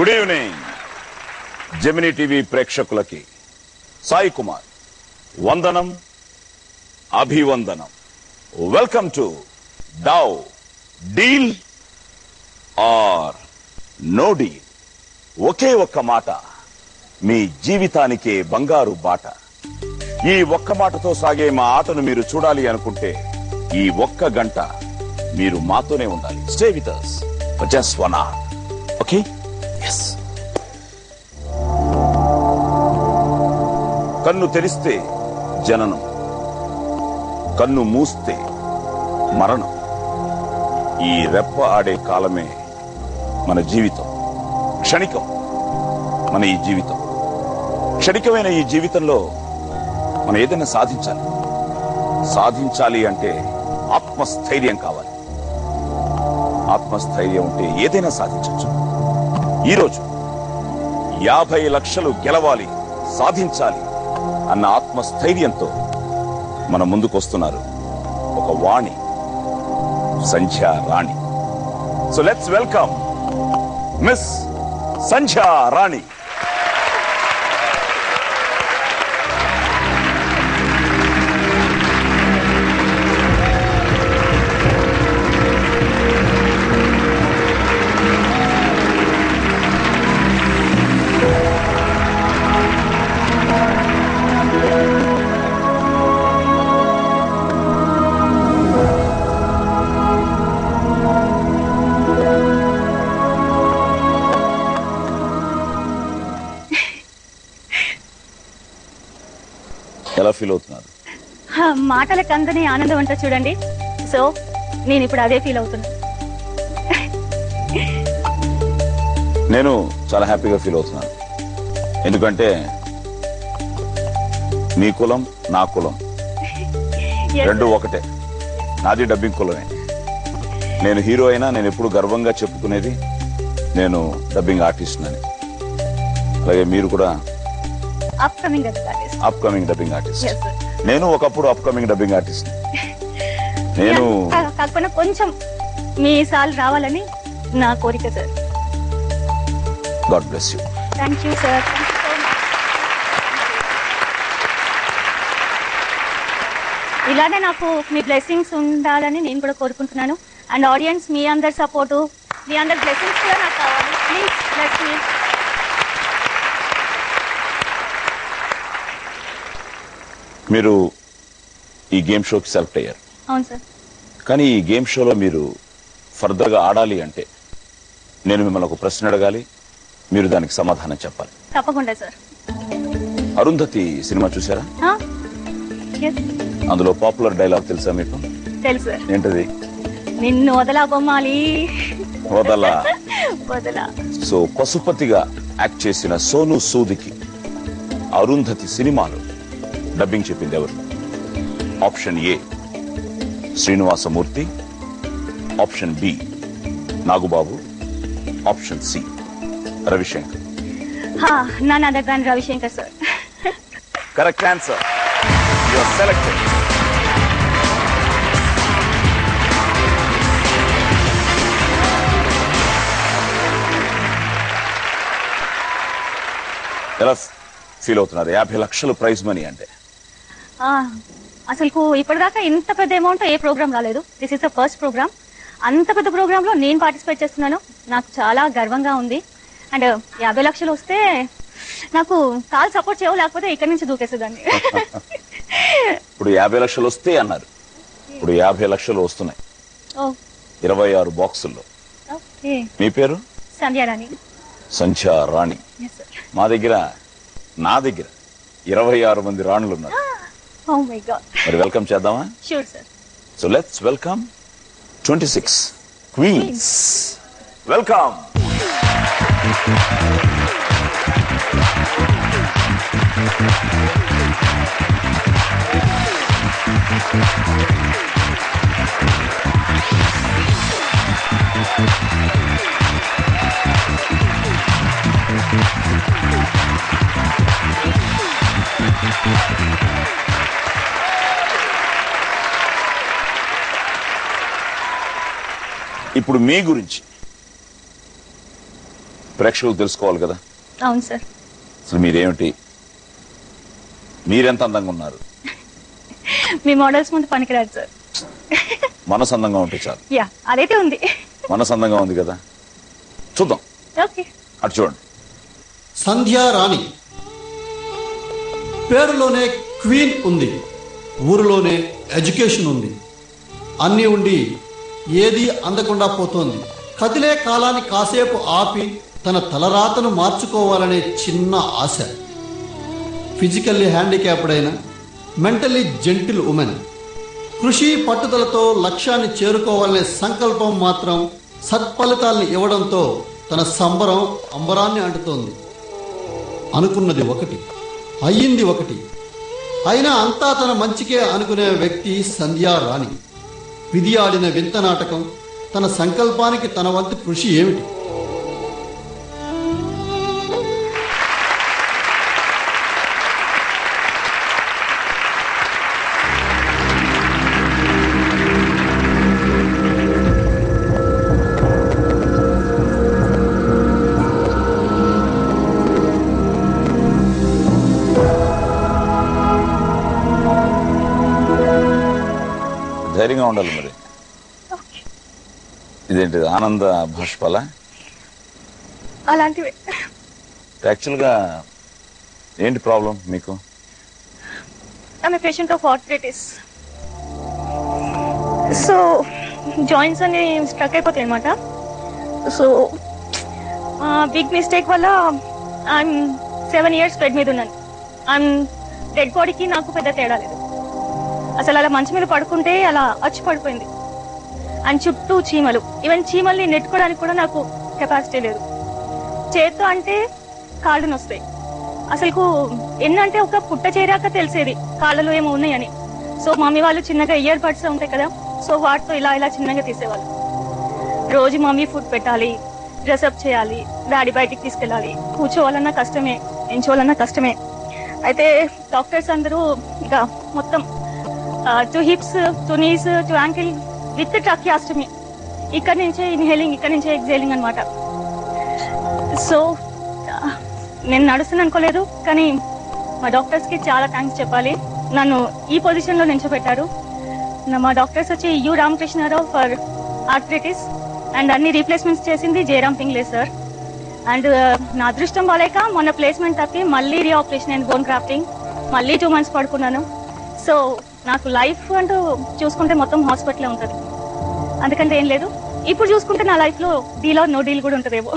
Good evening Gemini TV ప్రేక్షకులకి సాయి కుమార్ వందనం అభివందనం. వెల్కమ్ టు డౌ డీల్ ఆర్ నో డీల్. ఒకే ఒక్క మాట మీ జీవితానికే బంగారు బాట. ఈ ఒక్క మాటతో సాగే మా ఆటను మీరు చూడాలి అనుకుంటే ఈ ఒక్క గంట మీరు మాతోనే ఉండాలి. Stay with us for just 1 hour. Okay? yes. కన్ను తెరిస్తే జననం, కన్ను మూస్తే మరణం. ఈ రెప్ప ఆడే కాలమే మన జీవితం. క్షణికం మన ఈ జీవితం. క్షణికమైన ఈ జీవితంలో మనం ఏదైనా సాధించాలి అంటే ఆత్మస్థైర్యం కావాలి. ఆత్మస్థైర్యం ఉంటే ఏదైనా సాధించవచ్చు. ఈరోజు 50 లక్షలు గెలవాలి, సాధించాలి అన్న ఆత్మస్థైర్యంతో మన ముందుకు వస్తున్నారు ఒక వాణి, సంధ్యా రాణి. సో లెట్స్ వెల్కమ్ మిస్ సంధ్యా రాణి. ఎలా ఫీల్ అవుతున్నారు? మాటల కందని ఆనందం అంతా చూడండి. సో నేను ఇప్పుడు అదే ఫీల్ అవుతున్నా. నేను చాలా హ్యాపీగా ఫీల్ అవుతున్నాను. ఎందుకంటే మీ కులం నా కులం రెండు ఒకటే. నాది డబ్బింగ్ కులమే. నేను హీరో అయినా నేను ఎప్పుడు గర్వంగా చెప్పుకునేది నేను డబ్బింగ్ ఆర్టిస్ట్ అని. అలాగే మీరు కూడా అప్కమింగ్ డబ్బింగ్ ఆర్టిస్ట్. నేను ఒకప్పుడు అప్కమింగ్ డబ్బింగ్ ఆర్టిస్ట్. నేను కాకపోతే కొంచెం మీ సాల్ రావాలని నా కోరిక sir. God bless you. Thank you sir. ఇలానే నాకు మీ బ్లెస్సింగ్స్ ఉండాలని నేను కూడా కోరుకుంటున్నాను. అండ్ ఆడియన్స్ మీ అందరి సపోర్టు, మీ అందరి బ్లెస్సింగ్స్ కూడా నాకు కావాలి. Please bless me. మీరు ఈ గేమ్ షోకి సెలెక్ట్ అయ్యారు. అవును సార్. కానీ ఈ గేమ్ షోలో మీరు ఫర్దర్ గా ఆడాలి అంటే నేను మిమ్మల్ని ఒక ప్రశ్న అడగాలి, మీరు దానికి సమాధానం చెప్పాలి. తప్పకుండా సార్. అరుంధతి సినిమా చూసారా? అందులో పాపులర్ డైలాగ్ తెలుసా మీకు? తెలుసు సార్. ఏంటది? నిన్ను వదలా బొమ్మాలి, వదలా. వదలా. సో పశుపతిగా యాక్ట్ చేసిన సోను సూదికి అరుంధతి సినిమాలో డబ్బింగ్ చెప్పింది ఎవరు? Option A Srinivasamurthy, option B Nagababu, option C Ravishankar. None other than Ravishankar sir. Correct answer. You are selected. ఎలా ఫీల్ అవుతున్నారు? 50 లక్షలు ప్రైజ్ మనీ అంటే అసలు ఇప్పటిదాకా ఇంత పెద్ద అమౌంట్ ఏ ప్రోగ్రామ్ రాలేదు. This is the first programme. అంత పెద్ద ప్రోగ్రామ్ లో నేను పార్టిసిపేట్ చేస్తున్నాను. నాకు చాలా గర్వంగా ఉంది. అండ్ 50 లక్షలు వస్తే నాకు కాల్ సపోర్ట్ చేయవు, లేకపోతే ఇక్కడి నుంచి దూకేసేదాన్ని. ఇప్పుడు 50 లక్షలు వస్తే అన్నారు. ఇప్పుడు 50 లక్షలు వస్తున్నాయి 26 బాక్సుల్లో. మీ పేరు? సంధ్యా రాణి. సంధ్యా రాణి. నా దగ్గర 26 మంది రాణులు ఉన్నారు. మరి వెల్కమ్ చేద్దామా? Sure sir. So let's welcome 26 queens. Welcome. ఇప్పుడు మీ గురించి ప్రేక్షకులు తెలుసుకోవాలి కదా. అవును సార్. అసలు మీరెంత అందంగా ఉన్నారు? మీ మోడల్స్ ముందు పనికిరాదు సార్. మనసు అందంగా ఉంటే చాలు. యా, అదైతే ఉంది. మనసు అందంగా ఉంది కదా, చూద్దాం. ఓకే, అటు చూడండి. సంధ్యా రాణి పేరులోనే క్వీన్ ఉంది, ఊరిలోనే ఎడ్యుకేషన్ ఉంది. అన్నీ ఉండి ఏది అందకుండా పోతోంది. కదిలే కాలాన్ని కాసేపు ఆపి తన తలరాతను మార్చుకోవాలనే చిన్న ఆశ. ఫిజికల్లీ హ్యాండిక్యాప్డ్ అయిన మెంటలీ జెంటిల్ ఉమెన్. కృషి పట్టుదలతో లక్ష్యాన్ని చేరుకోవాలనే సంకల్పం మాత్రం సత్ఫలితాల్ని ఇవ్వడంతో తన సంబరం అంబరాన్ని అంటుతోంది. అనుకున్నది ఒకటి, అయ్యింది ఒకటి. అయినా అంతా తన మంచికే అనుకునే వ్యక్తి సంధ్యా రాణి. విధి ఆడిన వింత నాటకం. తన సంకల్పానికి తన వంతు కృషి ఏమిటి? ధైర్యంగా ఉండాలి. మరి ఇదేంటి ఆనంద భాష్పాల అలాంటివి? యాక్చువల్గా ఏంటి ప్రాబ్లం మీకు? I'm a patient of arthritis. So joints అన్ని స్ట్రక్ అయిపోతాయి అనమాట. సో బిగ్ మిస్టేక్ వల్ల ఐఎమ్ 7 years బెడ్ మీద ఉన్నాను. ఐఎమ్ డెడ్ బాడీకి నాకు పెద్ద తేడా లేదు. అసలు అలా మంచం మీద పడుకుంటే అలా అచ్చి పడిపోయింది. అండ్ చుట్టూ చీమలు. ఈవెన్ చీమల్ని నెట్టుకోవడానికి కూడా నాకు కెపాసిటీ లేదు. చేత్తో అంటే కాళ్ళు నొస్తాయి. అసలు ఎన్నంటే ఒక పుట్ట చేరాక తెలిసేది కాళ్ళలో ఏమో ఉన్నాయని. సో మమ్మీ వాళ్ళు చిన్నగా ఇయర్ బడ్స్ ఉంటాయి కదా, సో వాటితో ఇలా ఇలా చిన్నగా తీసేవాళ్ళు. రోజు మమ్మీ ఫుడ్ పెట్టాలి, డ్రెస్అప్ చేయాలి, డాడీ బయటికి తీసుకెళ్ళాలి. కూర్చోవాలన్నా కష్టమే, ఎంచోవాలన్నా కష్టమే. అయితే డాక్టర్స్ అందరూ ఇక మొత్తం 2 hips, 2 knees, 2 ankle విత్ ట్రాకియాస్టమీ. ఇక్కడ నుంచే ఇన్హేలింగ్, ఇక్కడ నుంచే ఎక్సేలింగ్ అనమాట. సో నేను నడుస్తాను అనుకోలేదు, కానీ మా డాక్టర్స్ కి చాలా థ్యాంక్స్ చెప్పాలి. నన్ను ఈ పొజిషన్ లో నిల్చోబెట్టారు. మా డాక్టర్స్ వచ్చి యు రామకృష్ణారావు ఫర్ ఆర్థరైటిస్ అండ్ అన్ని రీప్లేస్మెంట్స్ చేసింది జయరామ్ పింగ్లే సార్. అండ్ నా అదృష్టం బాలేక మొన్న ప్లేస్మెంట్ తప్పి మళ్ళీ రీఆపరేషన్ అండ్ బోన్ క్రాఫ్టింగ్, మళ్ళీ 2 months పడుకున్నాను. సో నాకు లైఫ్ అంటూ చూసుకుంటే మొత్తం హాస్పిటలే ఉంటుంది. అందుకంటే ఏం లేదు. ఇప్పుడు చూసుకుంటే నా లైఫ్ లో డీల్ ఆర్ నో డీల్ కూడా ఉంటుందేమో.